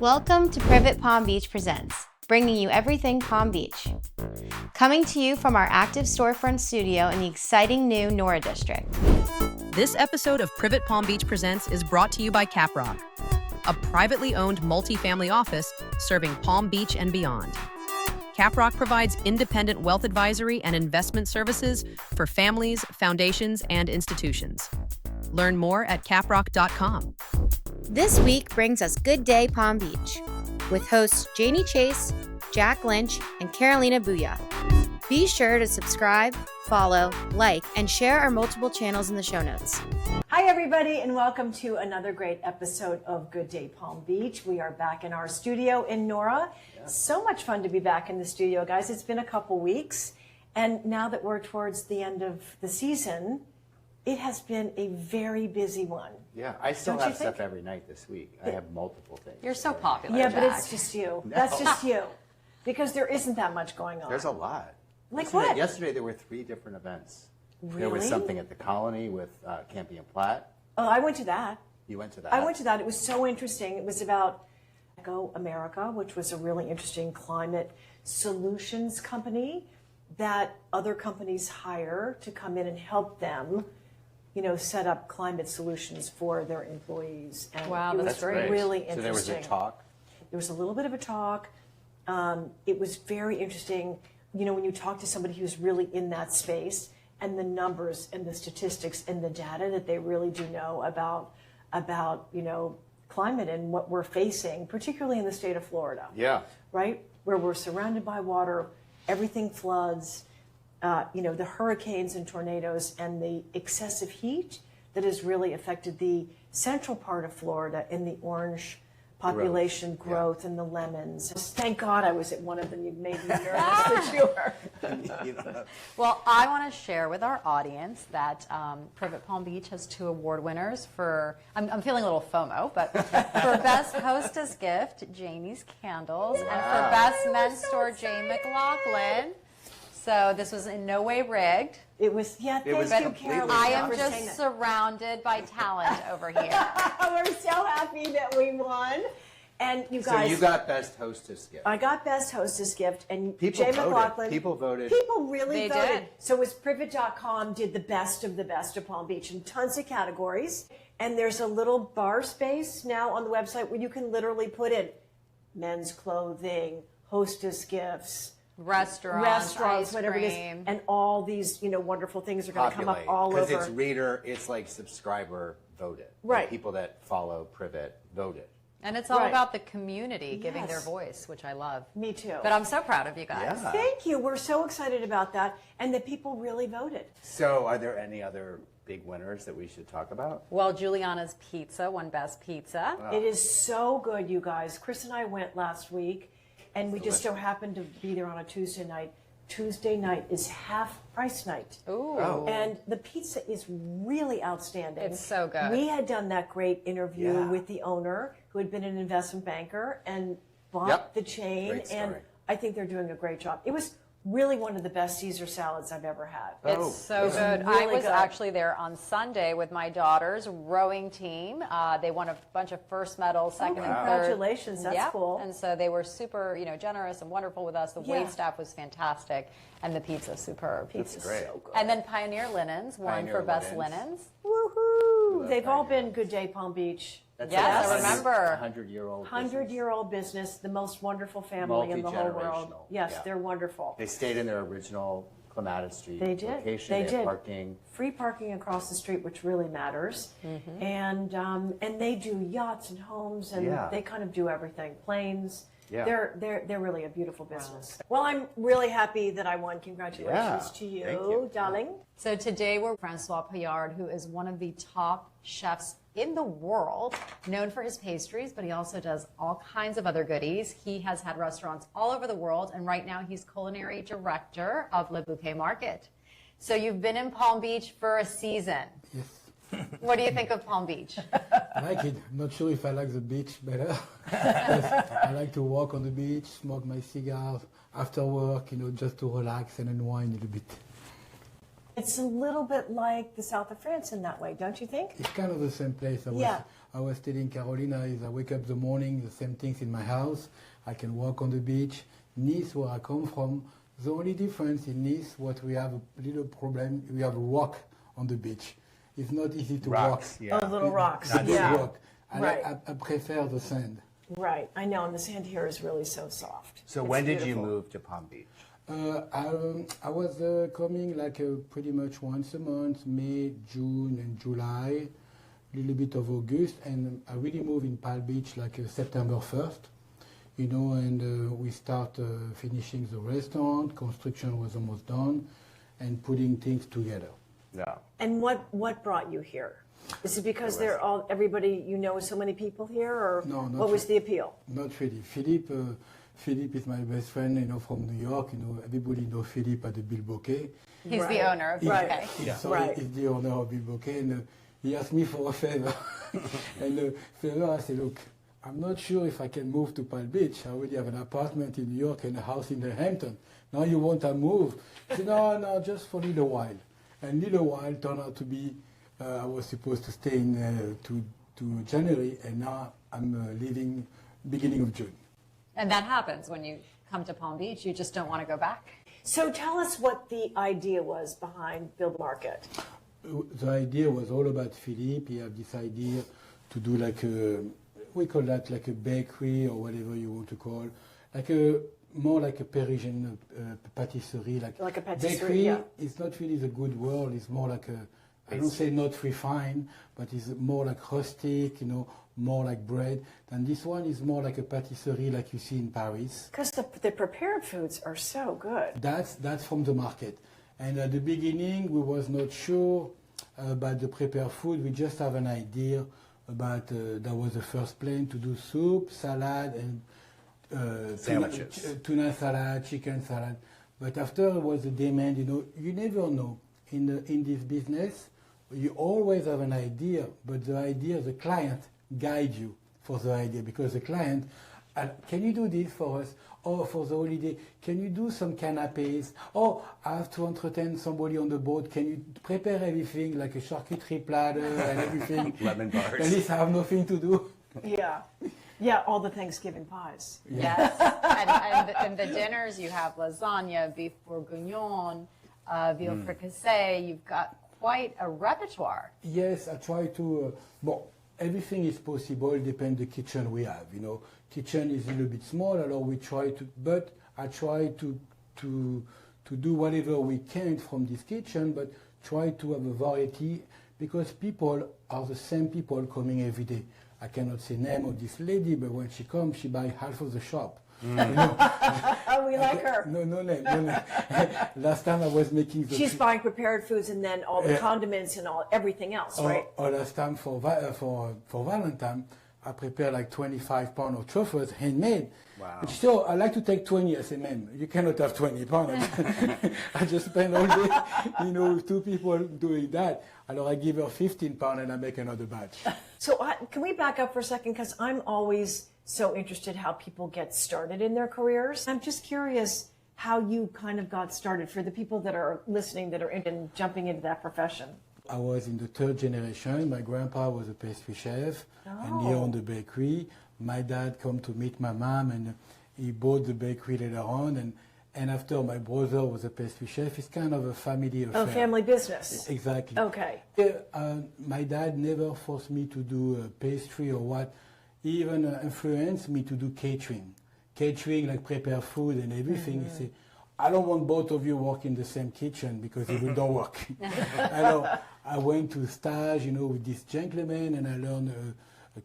Welcome to Privet Palm Beach Presents, bringing you everything Palm Beach. Coming to you from our active storefront studio in the exciting new Nora District. This episode of Privet Palm Beach Presents is brought to you by Caprock, a privately owned multifamily office serving Palm Beach and beyond. Caprock provides independent wealth advisory and investment services for families, foundations, and institutions. Learn more at caprock.com. This week brings us Good Day Palm Beach, with hosts Janie Chase, Jack Lynch, and Carolina BUIA. Be sure to subscribe, follow, like, and share our multiple channels in the show notes. Hi, everybody, and welcome to another great episode of Good Day Palm Beach. We are back in our studio in Nora. So much fun to be back in the studio, guys. It's been a couple weeks, and now that we're towards the end of the season, it has been a very busy one. Yeah, I still have stuff every night this week. I have multiple things. You're so popular, Yeah, Jack. but it's just you. No. That's just you. Because there isn't that much going on. There's a lot. Like what? Yesterday there were 3 different events. Really? There was something at the Colony with Campion Platt. Oh, I went to that. You went to that? I went to that. It was so interesting. It was about Eco America, which was a really interesting climate solutions company that other companies hire to come in and help them, you know, set up climate solutions for their employees. And Wow, it that's was great. really So interesting. there was a talk? There was a little bit of a talk. It was very interesting, you know, when you talk to somebody who's really in that space and the numbers and the statistics and the data that they really do know about, you know, climate and what we're facing, particularly in the state of Florida. Yeah. Right? Where we're surrounded by water, everything floods, you know, the hurricanes and tornadoes and the excessive heat that has really affected the central part of Florida and the orange population growth and the lemons. Thank God I was at one of them. You made me nervous that you were. Well, I want to share with our audience that Privet Palm Beach has 2 award winners for, I'm feeling a little FOMO, but for Best Hostess Gift, Janie's Candles, and for Best Men's Store, Jane McLaughlin. So this was in no way rigged. It was, thank you, Carolyn. I am just surrounded by talent over here. We're so happy that we won. And you guys. So you got Best Hostess Gift. I got Best Hostess Gift. And People Jay voted. McLaughlin. People voted. People really They voted. did. So it was Privet.com did the best of Palm Beach in tons of categories. And there's a little bar space now on the website where you can literally put in men's clothing, hostess gifts, Restaurants, ice whatever it is, cream. and all these, you know, wonderful things are going to come up all over. Because it's like subscriber voted. Right. Like people that follow Privet voted. And it's all Right. about the community giving their Yes. voice, which I love. Me too. But I'm so proud of you guys. Yeah. Thank you. We're so excited about that, and that people really voted. So are there any other big winners that we should talk about? Well, Juliana's Pizza won Best Pizza. It is so good, you guys. Chris and I went last week, and we just so happened to be there on a Tuesday night. Tuesday night is half price night. Ooh. Oh. And the pizza is really outstanding. It's so good. We had done that great interview Yeah. with the owner, who had been an investment banker and bought Yep. the chain. Great story. And I think they're doing a great job. It was really one of the best Caesar salads I've ever had. It's so good. I really was good. actually there on Sunday with my daughter's rowing team. They won a bunch of first medals, second and third. Congratulations, that's Yep. cool. And so they were super, you know, generous and wonderful with us. The Yeah. wait staff was fantastic, and the pizza superb. Pizza's great. so good. And then Pioneer Linens won Pioneer for best Linens. linens. Woohoo! They've all been Good Day Palm Beach. That's Yes, a I remember. 100-year-old 100-year-old business, the most wonderful family in the whole world. Multi-generational. Yes, Yeah. they're wonderful. They stayed in their original Clematis Street They did. location. They had did. parking. Free parking across the street, which really matters. And they do yachts and homes, and Yeah. they kind of do everything. Planes. Yeah. They're really a beautiful business. Well, I'm really happy that I won. Congratulations Yeah. to you, Thank you. darling. So today we're François Payard, who is one of the top chefs in the world, known for his pastries, but he also does all kinds of other goodies. He has had restaurants all over the world, and right now he's culinary director of Bilboquet Market. So you've been in Palm Beach for a season. Yes. What do you think of Palm Beach? I like it. I'm not sure if I like the beach better. Yes, I like to walk on the beach, smoke my cigars after work, you know, just to relax and unwind a little bit. It's a little bit like the south of France in that way, don't you think? It's kind of the same place. Yeah. I was telling Carolina is I wake up the morning, the same things in my house. I can walk on the beach. Nice, where I come from, the only difference in Nice, what we have a little problem, we have a rock on the beach. It's not easy to Rocks, walk. yeah. Oh, little rocks. Not Yeah. to walk. Right. I prefer the sand. Right. I know. And the sand here is really so soft. So It's when did beautiful. you move to Palm Beach? I was coming like pretty much once a month, May, June, and July, a little bit of August, and I really moved in Palm Beach like September 1st, you know, and we start finishing the restaurant, construction was almost done, and putting things together. Yeah. And what brought you here? Is it because they're all everybody you know so many people here, or No, not what was the appeal? Not really. Philippe is my best friend, you know, from New York. You know, everybody knows Philippe at the Bilboquet. He's Right. the owner of Right. Privet. So Right. he's the owner of Bilboquet, and he asked me for a favor. And the favor, I said, look, I'm not sure if I can move to Palm Beach. I already have an apartment in New York and a house in the Hampton. Now you want to move? I said, no, just for a little while. And little while turned out to be, I was supposed to stay in to January, and now I'm leaving beginning of June. And that happens when you come to Palm Beach. You just don't want to go back. So tell us what the idea was behind Bilboquet Market. The idea was all about Philippe. He had this idea to do like we call that like a bakery or whatever you want to call, like more like a Parisian patisserie. Like a patisserie, bakery yeah. is not really the good word. It's more like I don't say not refined, but it's more like rustic, you know, more like bread. And this one is more like a patisserie like you see in Paris. Because the prepared foods are so good. That's from the market. And at the beginning, we was not sure about the prepared food. We just have an idea about, that was the first plan, to do soup, salad, and Sandwiches. tuna salad, chicken salad. But after it was the demand, you know, you never know. In this business, you always have an idea, but the idea, the client guides you for the idea, because the client, can you do this for us? Oh, for the holiday, can you do some canapes? Oh, I have to entertain somebody on the boat. Can you prepare everything, like a charcuterie platter and everything? Lemon bars. At least I have nothing to do. Yeah. Yeah, all the Thanksgiving pies. Yes. and the dinners, you have lasagna, beef bourguignon, veal fricassee. You've got quite a repertoire. Yes, I try to, everything is possible, depends the kitchen we have, you know. Kitchen is a little bit small, alors we try to, but I try to do whatever we can from this kitchen, but try to have a variety, because people are the same people coming every day. I cannot say name of this lady, but when she comes, she buys half of the shop. You know? Oh, we like her. No name. Last time I was making the... She's buying prepared foods and then all the condiments and everything else, right? Or last time for Valentine, I prepared like 25 pounds of truffles, handmade. Wow. But still, I like to take 20. I say, ma'am, you cannot have 20 pounds. I just spend all day, you know, with two people doing that. Alors I give her 15 pounds and I make another batch. So can we back up for a second? Because I'm always so interested how people get started in their careers. I'm just curious how you kind of got started for the people that are listening that are in jumping into that profession. I was in the third generation. My grandpa was a pastry chef, and he owned the bakery. My dad came to meet my mom, and he bought the bakery later on. And after my brother was a pastry chef, it's kind of a family affair. Oh, family business. Exactly. Okay. My dad never forced me to do pastry or what. He even influenced me to do catering. Catering, like prepare food and everything. He said, I don't want both of you work in the same kitchen because it will don't work. I went to stage, you know, with this gentleman, and I learned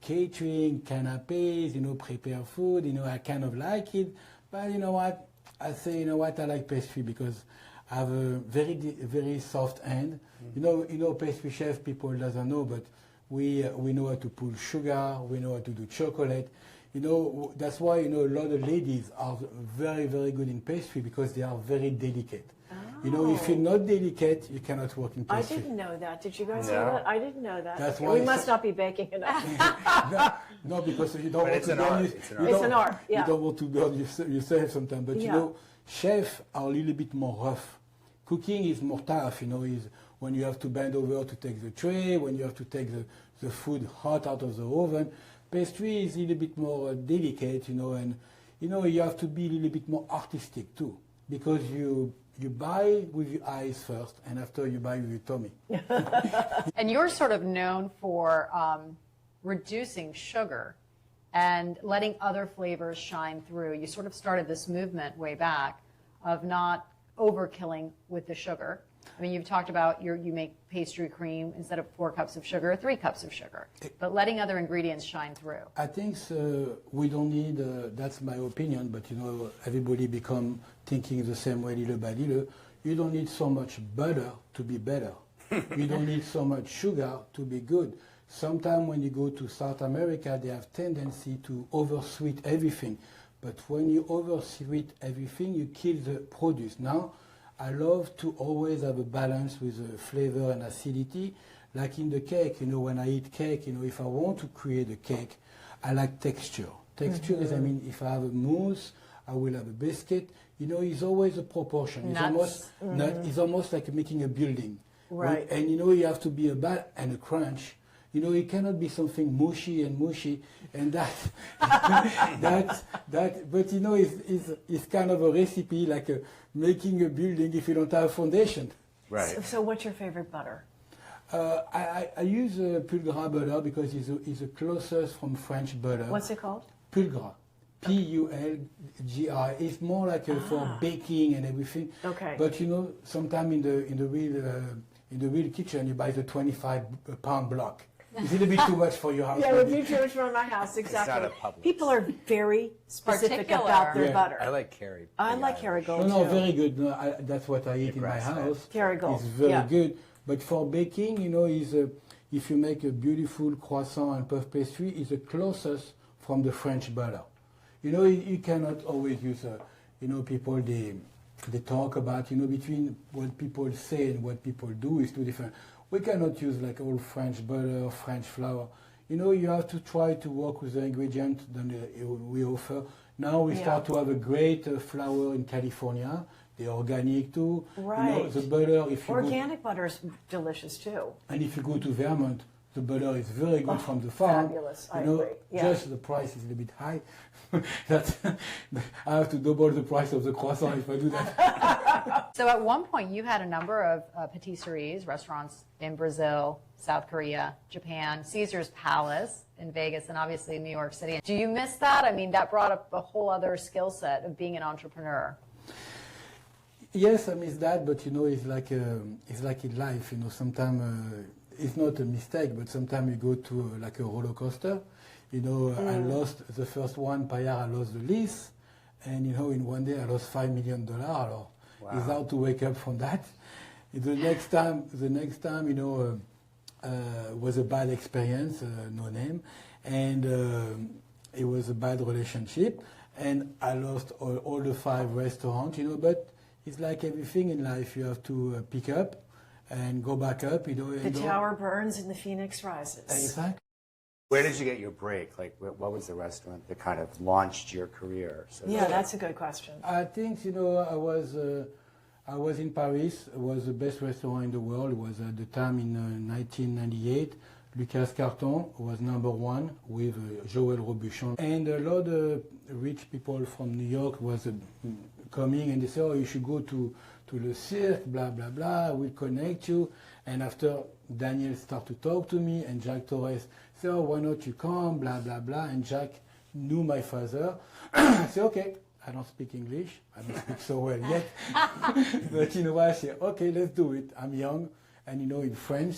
catering, canapes, you know, prepare food. You know, I kind of like it, but you know what? I say, you know what? I like pastry because I have a very soft hand. You know, pastry chef people doesn't know, but we know how to pull sugar. We know how to do chocolate. You know, that's why, you know, a lot of ladies are very, very good in pastry because they are very delicate. Oh. You know, if you're not delicate, you cannot work in pastry. I didn't know that. Did you guys know that? I didn't know that. That's Okay, why we must not be baking enough. no, because you don't want to burn It's an art, yeah. You don't want to burn yourself sometimes. But you know, chefs are a little bit more rough. Cooking is more tough, you know. when you have to bend over to take the tray, when you have to take the food hot out of the oven. Pastry is a little bit more delicate, and you have to be a little bit more artistic too, because you buy with your eyes first, and after you buy with your tummy. And you're sort of known for reducing sugar and letting other flavors shine through. You sort of started this movement way back of not overkilling with the sugar. I mean, you've talked about you make pastry cream instead of 4 cups of sugar, 3 cups of sugar, but letting other ingredients shine through. I think we don't need, that's my opinion, but everybody become thinking the same way little by little. You don't need so much butter to be better. You don't need so much sugar to be good. Sometimes when you go to South America, they have tendency to oversweet everything. But when you oversweet everything, you kill the produce. Now, I love to always have a balance with flavor and acidity. Like in the cake, when I eat cake, if I want to create a cake, I like texture. Texture is, if I have a mousse, I will have a biscuit. It's always a proportion. It's almost like making a building. Right. And you have to be a bite and a crunch. It cannot be something mushy, and that, but it's kind of a recipe, like making a building if you don't have a foundation. Right. So what's your favorite butter? I use Pulgras butter because it's the closest from French butter. What's it called? Pulgras. Pulgras. It's more like for baking and everything. Okay. But sometimes in the real kitchen, you buy the 25-pound block. It's a little bit too much for your house. Yeah, it would be too much for my house, exactly. It's not a Publix. People are very specific Particular. about their Yeah. butter. I like Kerry. I like Kerrygold No, too. very good. No, that's what I eat in my grass-fed. house. Kerrygold, It's very yeah. good. But for baking, if you make a beautiful croissant and puff pastry, it's the closest from the French butter. You cannot always use, people, they talk about, between what people say and what people do is too different. We cannot use like all French butter or French flour. You have to try to work with the ingredient that we offer. Now we start to have a great flour in California. They're organic too. Right. The butter, if you Organic butter is delicious too. and if you go to Vermont, the butter is very good from the farm. Fabulous, I agree. Yeah. Just the price is a little bit high. I have to double the price of the croissant if I do that. So at one point, you had a number of patisseries, restaurants in Brazil, South Korea, Japan, Caesar's Palace in Vegas, and obviously New York City. Do you miss that? I mean, that brought up a whole other skill set of being an entrepreneur. Yes, I miss that, but it's like in life. Sometimes it's not a mistake, but sometimes you go to like a roller coaster. I lost the first one, Payard, I lost the lease, and in one day I lost $5 million. Wow. It's hard to wake up from that. The next time, was a bad experience, no name, and it was a bad relationship, and I lost all the 5 restaurants. But it's like everything in life, you have to pick up and go back up. The tower burns and the phoenix rises. Exactly. Where did you get your break? Like, what was the restaurant that kind of launched your career? So Yeah, that's a good question. I think I was in Paris. It was the best restaurant in the world. It was at the time in 1998. Lucas Carton was #1 with Joël Robuchon, and a lot of rich people from New York was coming, and they said, "Oh, you should go to the cirque, blah blah blah. We'll connect you." And after Daniel started to talk to me, and Jacques Torres said, "Oh, why not you come, blah blah blah." And Jacques knew my father. I said, "Okay." I don't speak English. I don't speak so well yet. But I said, "Okay, let's do it. I'm young." And in French,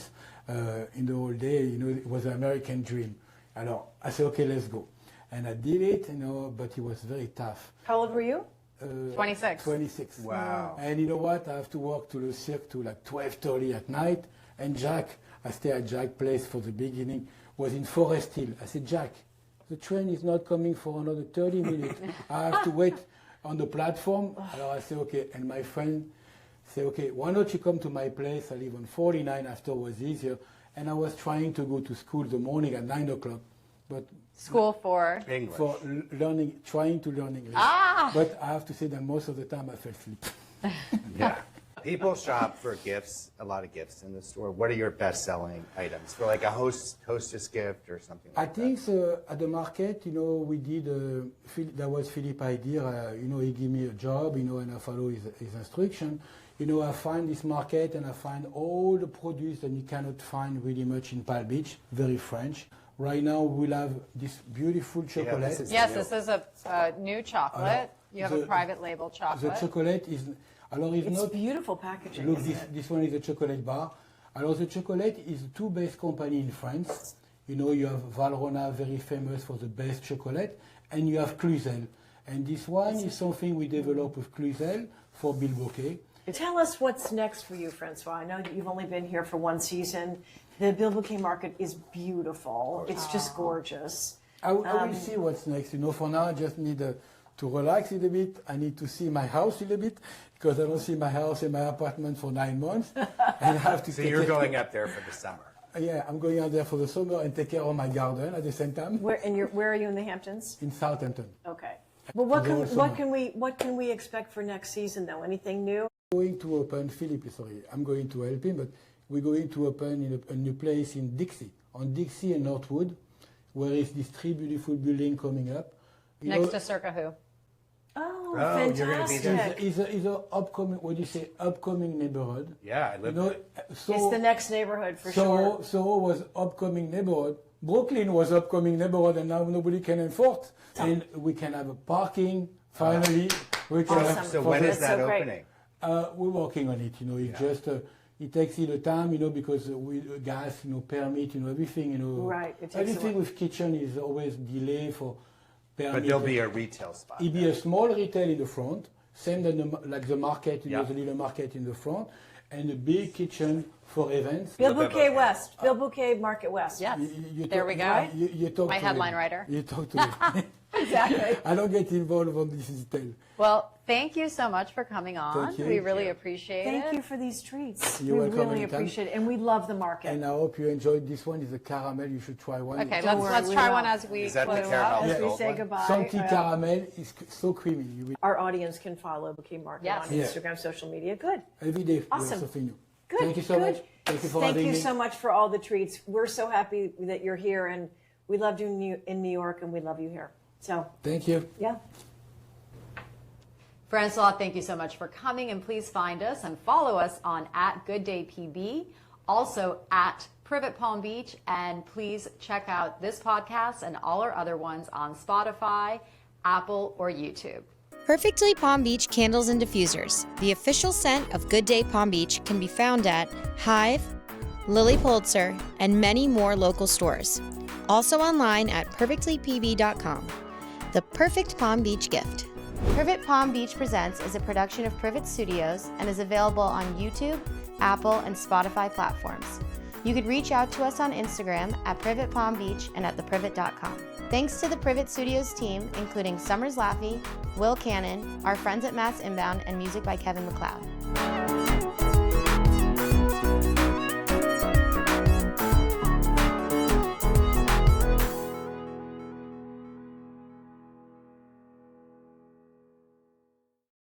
in the old day, it was an American dream. Alors, I said, "Okay, let's go." And I did it, but it was very tough. How old were you? 26. 26. Wow. And you know what? I have to walk to the cirque to like 12:30 at night. And Jack, I stay at Jack's place for the beginning, was in Forest Hill. I said, "Jack, the train is not coming for another 30 minutes. I have to wait on the platform." Alors I said, "Okay." And my friend said, "Okay, why don't you come to my place? I live on 49, after it was easier." And I was trying to go to school the morning at 9 o'clock. But School for? English. for trying to learn English. But I have to say that most of the time I fell asleep. Yeah. People shop for gifts, a lot of gifts in the store. What are your best-selling items for like a hostess gift or something like that? I think at the market, we did, that was Philippe idea, he gave me a job, and I follow his instruction. I find this market and I find all the produce that you cannot find really much in Palm Beach, very French. Right now we'll have this beautiful chocolate. This is a new chocolate. You have a private label chocolate. The chocolate is, it's not beautiful packaging. Look, this one is a chocolate bar. Alors, the chocolate is two best company in France. You have Valrhona, very famous for the best chocolate, and you have Cluzel. And this one is something we developed with Cluzel for Bilboquet. Tell us what's next for you, Francois. I know that you've only been here for one season. The Bilboquet Market is beautiful. It's just gorgeous. I will see what's next. For now, I just need to relax a little bit. I need to see my house a little bit because I don't see my house and my apartment for 9 months. And I have to. So you're going up there for the summer? Yeah, I'm going out there for the summer and take care of my garden at the same time. Where are you in the Hamptons? In Southampton. Okay. Well, what can we expect for next season though? Anything new? Going to open, I'm going to help him, but we're going to open in a new place in Dixie, on Dixie and Northwood, where is this 3 beautiful building coming up. Next to Circa Who. Oh, fantastic. You're going to be there. It's a upcoming, what do you say, upcoming neighborhood. Yeah, I live there. It's the next neighborhood for sure. Soho was upcoming neighborhood. Brooklyn was upcoming neighborhood, and now nobody can enforce. And we can have a parking, finally. We can have, so when is that opening? We're working on it, It just it takes a little time, because with gas, permit, everything, Right. Everything with kitchen is always delay for permit. But there'll be a retail spot. It'll be a small retail in the front, same like the market, the little market in the front, and a big kitchen for events. Bilboquet West, Bilboquet Market West. Yes. There we go. Right? You talk My to headline them. writer. You talk to them. Exactly. I don't get involved on this detail. Well, thank you so much for coming on. Thank you. We really appreciate it. Thank you for these treats. You're welcome really anytime. appreciate it, and we love the market. And I hope you enjoyed this one. It's a caramel. You should try one. Okay, Don't let's worry, try we one will. as we Is that the close caramel? out. As we gold say one? goodbye. Salty caramel is so creamy. Our audience can follow Bouquet Market Yes. on Instagram, social media. Good. Every day, Awesome. we have something new. Good. Thank you so good. much. Thank you for Thank having you me. so much for all the treats. We're so happy that you're here, and we loved you in New York, and we love you here. So, Thank you. yeah. Francois, thank you so much for coming, and please find us and follow us on @GoodDayPB, also @Privet Palm Beach, and please check out this podcast and all our other ones on Spotify, Apple, or YouTube. Perfectly Palm Beach Candles and Diffusers, the official scent of Good Day Palm Beach, can be found at Hive, Lily Pulitzer, and many more local stores. Also online at perfectlypb.com. The perfect Palm Beach gift. Privet Palm Beach Presents is a production of Privet Studios and is available on YouTube, Apple, and Spotify platforms. You could reach out to us on Instagram at Privet Palm Beach and at theprivet.com. Thanks to the Privet Studios team, including Summers Laffey, Will Cannon, our friends at Mass Inbound, and music by Kevin MacLeod.